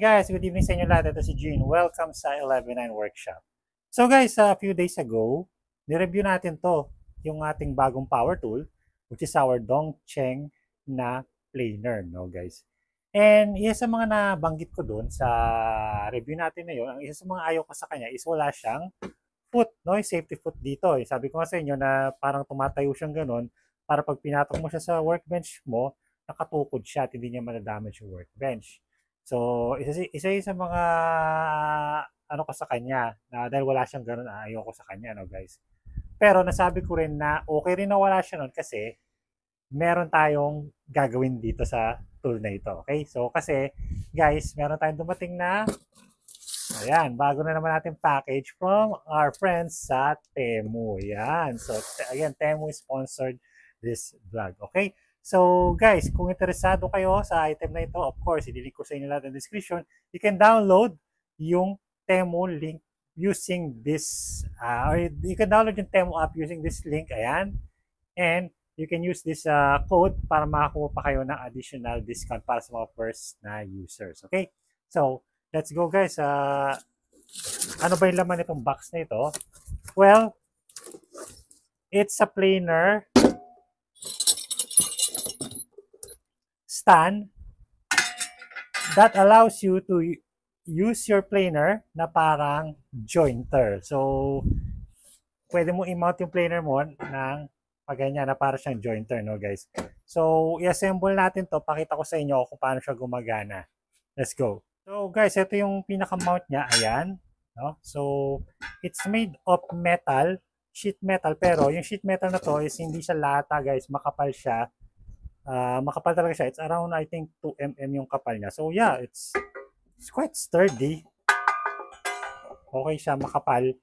guys, good evening sa inyo lahat. Ito si Gene. Welcome sa 11-9 Workshop. So guys, a few days ago, nireview natin to, yung ating bagong power tool, which is our Dongcheng na planer, no guys. And isa sa mga nabanggit ko doon sa review natin na yun, ang isa sa mga ayaw ko sa kanya is wala siyang foot, no? Yung safety foot dito. Sabi ko nga sa inyo na parang tumatayo siyang ganun para pag pinatok mo siya sa workbench mo, nakatukod siya at hindi niya madadamage yung workbench. So, isa sa mga ano ko sa kanya na dahil wala siyang ganun, ayaw ko sa kanya, no guys. Pero nasabi ko rin na okay rin na wala siya nun kasi meron tayong gagawin dito sa tool na ito. Okay? So, kasi guys, meron tayong dumating na ayan, bago na naman natin package from our friends sa Temu. Yan. So, again, Temu sponsored this vlog. Okay? So, guys, kung interesado kayo sa item na ito, of course, ililink ko sa inyo lahat in the description. You can download yung Temu link using this, or you can download yung Temu app using this link. Ayan. And you can use this code para makakuha pa kayo ng additional discount para sa mga first na users. Okay? So, let's go guys. Ano ba yung laman nitong box na ito? Well, it's a planer stand that allows you to use your planer na parang jointer. So, pwede mo i-mount yung planer mo ng paganyan na parang siyang jointer, no guys? So, i-assemble natin to. Pakita ko sa inyo kung paano siya gumagana. Let's go. So, guys, ito yung pinaka-mount niya. Ayan. No? So, it's made of metal, sheet metal. Pero, yung sheet metal na to is hindi siya lata, guys. Makapal siya. Makapal talaga siya. It's around, I think, 2 mm yung kapal niya. So, yeah, it's quite sturdy. Okay siya, makapal.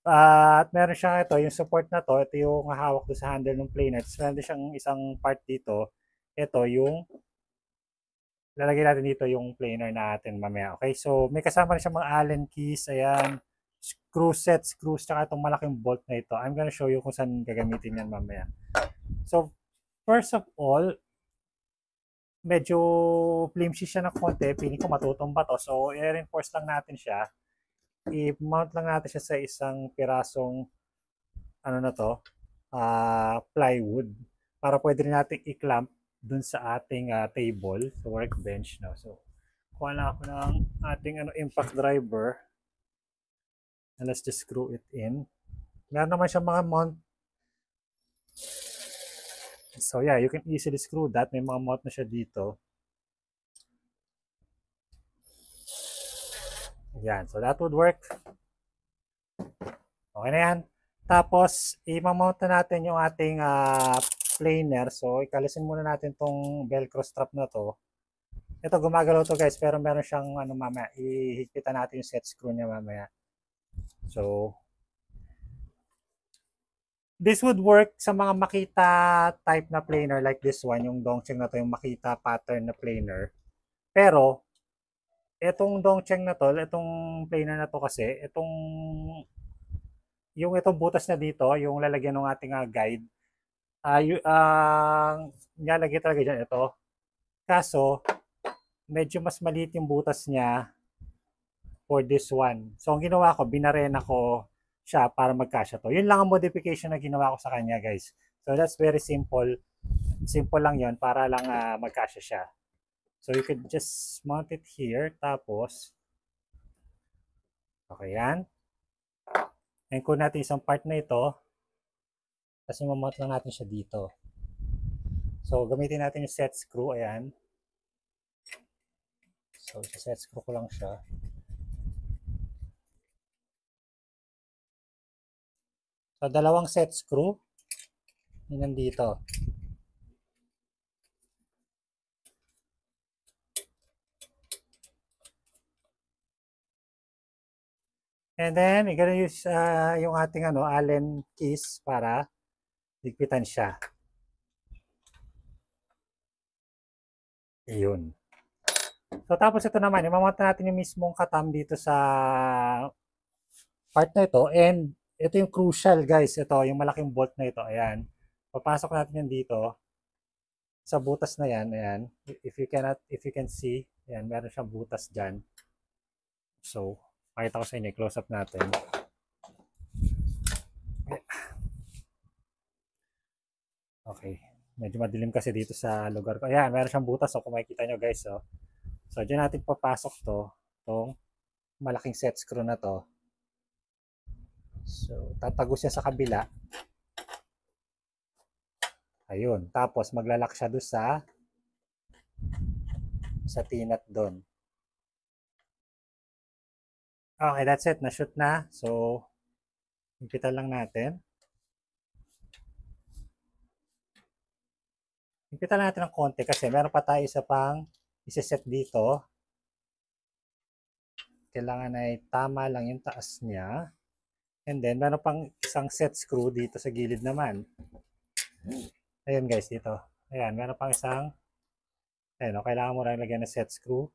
At meron siya ito, yung support na to. Ito yung hawak doon sa handle ng planer. Meron din siyang isang part dito. Ito yung lalagay natin dito yung planer natin mamaya. Okay, so may kasama rin siya mga Allen keys. Ayan, screws, tsaka itong malaking bolt na ito. I'm gonna show you kung saan gagamitin yan mamaya. So, first of all, medyo flimsy siya ng konti. Piling ko matutumba to. So, i-reinforce lang natin siya. I-mount lang natin siya sa isang pirasong ano na to, plywood. Para pwede rin natin i-clamp dun sa ating table, sa workbench. No? So, kuha lang ako ng ating impact driver. And let's just screw it in. Meron naman siya mga mount. So yeah, you can easily screw that. May mga mount na siya dito. Yan. So that would work. Okay na yan. Tapos, i-mount na natin yung ating planer. So, ikalisin muna natin tong velcro strap na to. Ito, gumagalaw to guys. Pero meron siyang mamaya. Ihigpitan natin yung set screw niya mamaya. So, this would work sa mga Makita type na planer like this one, yung Dongcheng na to, yung Makita pattern na planer. Pero, itong Dongcheng na to, itong planer na to kasi, itong butas na dito, yung lalagyan ng ating guide, nilalagay talaga dyan ito. Kaso, medyo mas maliit yung butas niya for this one. So, ang ginawa ko, binarena ko siya para magkasya to. Yun lang ang modification na ginawa ko sa kanya, guys. So, that's very simple. Simple lang yon para lang magkasya siya. So, you could just mount it here. Tapos, okay yan. And kung natin isang part na ito, tapos mamount lang natin siya dito. So, gamitin natin yung set screw. Ayan. So, set screw ko lang siya. So, dalawang set screw. Yun nandito. And then, we're gonna use yung ating Allen keys para higpitan siya. Ayun. So, tapos ito naman, imamount natin yung mismong katam dito sa part na ito. And, ito yung crucial guys. Ito, yung malaking bolt na ito. Ayan. Papasok natin yan dito. Sa butas na yan. Ayan. If you can see. Ayan, meron siyang butas dyan. So, pakita ko sa inyo, close up natin. Okay. Medyo madilim kasi dito sa lugar ko. Ayan, meron siyang butas. So, kung makikita nyo guys. So dyan natin papasok to. Itong malaking set screw na to. So, tatago siya sa kabila. Ayun. Tapos, maglalak siya doon sa tinat doon. Okay, that's it. Na-shoot na. So, higpitan lang natin. Higpitan natin ng konti kasi meron pa tayo isa pang isa-set dito. Kailangan ay tama lang yung taas niya. And then, meron pang isang set screw dito sa gilid naman. Ayun guys, dito. Ayan, meron pang isang, ayun, kailangan mo lang lagyan ng set screw.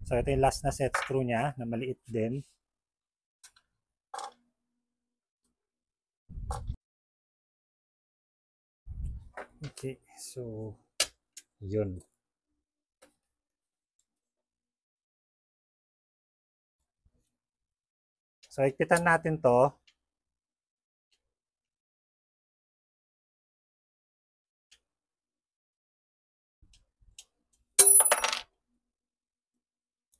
So, ito yung last na set screw niya na maliit din. Okay, so, yun. So, higpitan natin to.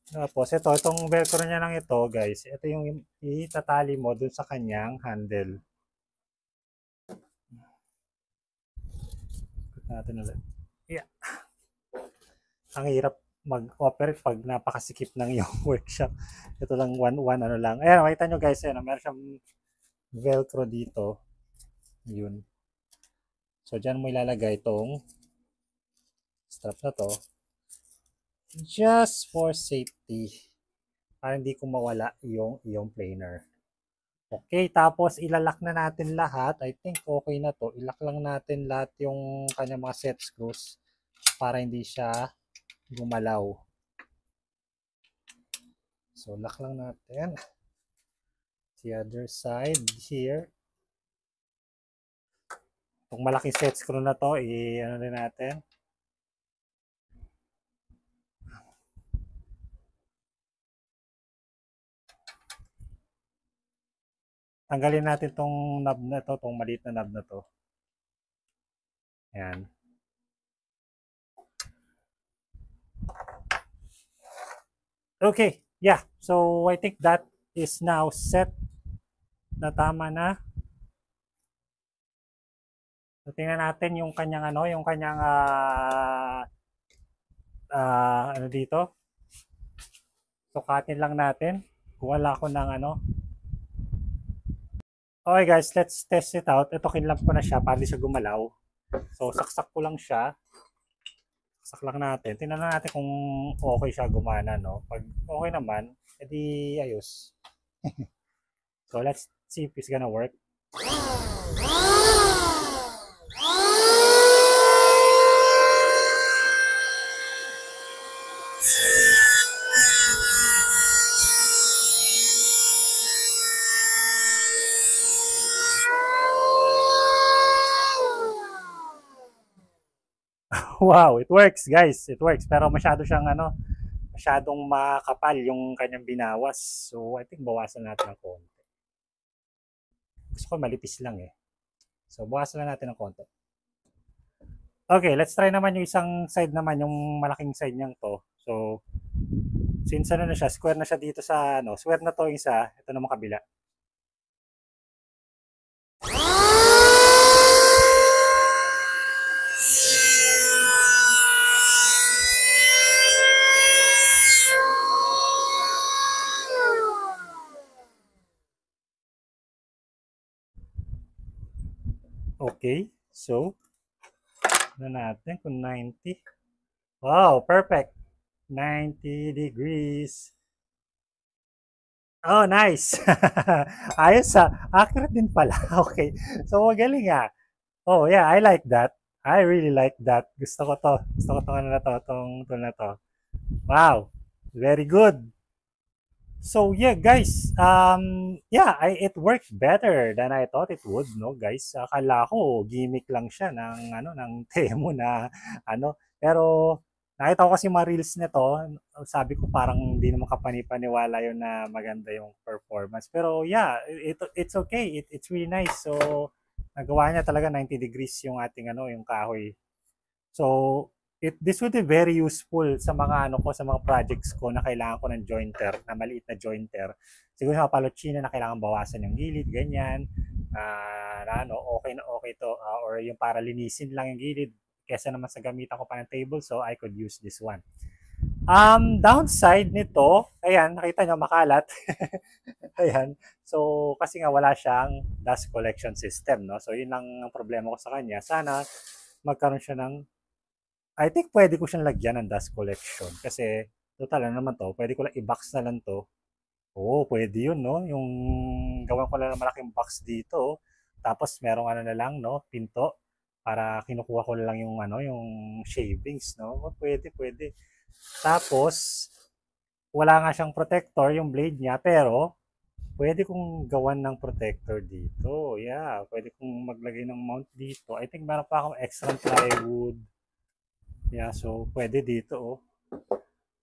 Tapos, itong velcro niya lang ito, guys. Ito yung itatali mo dun sa kanyang handle. Put natin ulit. Yeah. Ang hirap mag-operate pag napakasikip ng iyong workshop. Ito lang one ano lang. Ayan, makita nyo guys, ayan, meron siyang velcro dito. Yun. So, dyan mo ilalagay itong strap na to. Just for safety. Para hindi ko mawala yung planer. Okay, tapos ilalak na natin lahat. I think okay na to. Ilak lang natin lahat yung kanyang mga set screws para hindi siya gumalaw. So, lock lang natin. The other side here. Itong malaking set screw na to, ano din natin. Tanggalin natin tong knob na to, tong maliit na knob na to. Ayan. Okay, yeah. So, I think that is now set na tama na. So, tingnan natin yung kanyang ano dito. Sukatin lang natin. Kung wala ko ng Okay guys, let's test it out. Ito kinlap ko na siya para di siya gumalaw. So, saksak ko lang siya. Saksak lang natin. Tingnan natin kung okay siya gumana, no? Pag okay naman, edi ayos. So, let's see if it's gonna work. Wow, it works guys. It works. Pero masyado siyang masyadong makapal yung kanyang binawas. So, I think bawasan natin ng konti. Gusto ko malipis lang eh. So, bawasan lang natin ng konti. Okay, let's try naman yung isang side naman, yung malaking side niyang to. So, since na siya, square na siya dito sa square na to yung isa, ito naman kabila. Okay, so, natin kung 90. Wow, perfect. 90 degrees. Oh, nice. Ayos accurate din pala. Okay. So, magaling Oh, yeah, I like that. I really like that. Gusto ko to. Gusto ko tong tong tool na to. Wow. Very good. So, yeah, guys. Yeah, it worked better than I thought it would, no, guys. Akala ko gimmick lang siya ng ng Temu na Pero Nakita ko kasi mga reels nito, sabi ko parang hindi naman kapani-paniwala yun na maganda yung performance. Pero yeah, it's okay. It's really nice. So, nagawa niya talaga 90 degrees yung ating ano, yung kahoy. So, this would be very useful sa mga ano ko, sa mga projects ko na kailangan ko ng jointer, na maliit na jointer. Siguro sa palochina na kailangan bawasan yung gilid, ganyan. Na ano, okay na okay to. Or yung para linisin lang yung gilid, kesa naman sa gamitan ko pa ng table, so I could use this one. Downside nito, ayan, nakita nyo, makalat. Ayan. So, kasi nga wala siyang dust collection system, no? So, yun lang ang problema ko sa kanya. Sana magkaroon siya ng, I think pwede ko siyang lagyan ng dust collection. Kasi, total ano naman to, pwede ko lang i-box na lang to. Oo, pwede yun, no? Yung gawan ko lang ng malaking box dito. Tapos, merong ano na lang, no? Pinto. Para kinukuha ko lang yung ano, yung shavings, no? Pwede, pwede. Tapos, wala nga siyang protector, yung blade niya, pero pwede kong gawan ng protector dito. Yeah, pwede kong maglagay ng mount dito. I think meron pa akong extra plywood. Yeah, so pwede dito, oh.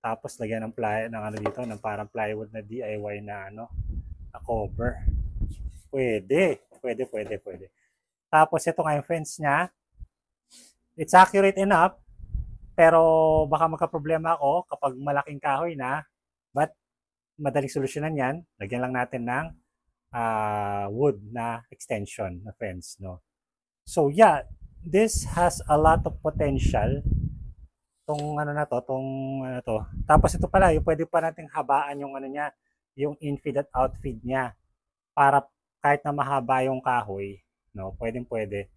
Tapos lagyan ng ng ano dito, ng parang plywood na DIY na ano, na cover. Pwede, pwede, pwede, pwede. Tapos ito nga yung fence niya. It's accurate enough, pero baka magka-problema ako kapag malaking kahoy na. But madaling solusyonan yan. Lagyan lang natin ng wood na extension na fence, no? So yeah, this has a lot of potential. Tong ano na to, tong ano to. Tapos ito pala, yung pwede pa nating habaan yung ano niya, yung infeed at outfeed niya para kahit na mahaba yung kahoy, no, pwedeng pwede.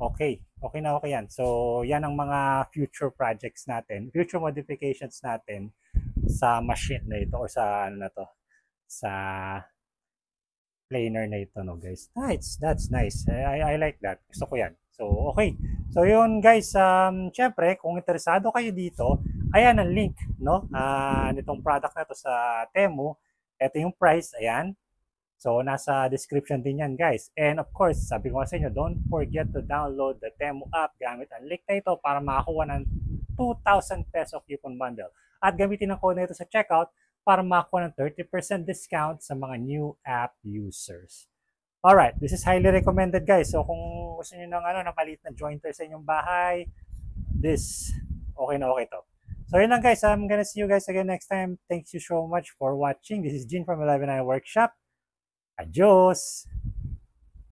Okay, okay na okay yan. So, yan ang mga future projects natin, future modifications natin sa machine na ito or sa ano na to, sa planer na ito, no, guys. Nice, that's nice. I like that. Gusto ko yan. So, okay. So, yun, guys. Syempre, kung interesado kayo dito, ayan ang link, no? Nitong product na to sa Temu. Ito yung price, ayan. So, nasa description din yan, guys. And of course, sabi ko sa inyo, don't forget to download the Temu app gamit ang link na ito para makakuha ng 2,000 peso coupon bundle. At gamitin ang code na ito sa checkout para makakuha ng 30% discount sa mga new app users. Alright, this is highly recommended, guys. So, kung gusto niyo ng ano, ng maliit na jointer sa inyong bahay, this, okay na okay to. So, yun lang, guys. I'm gonna see you guys again next time. Thank you so much for watching. This is Gene from 11i Workshop. Adios!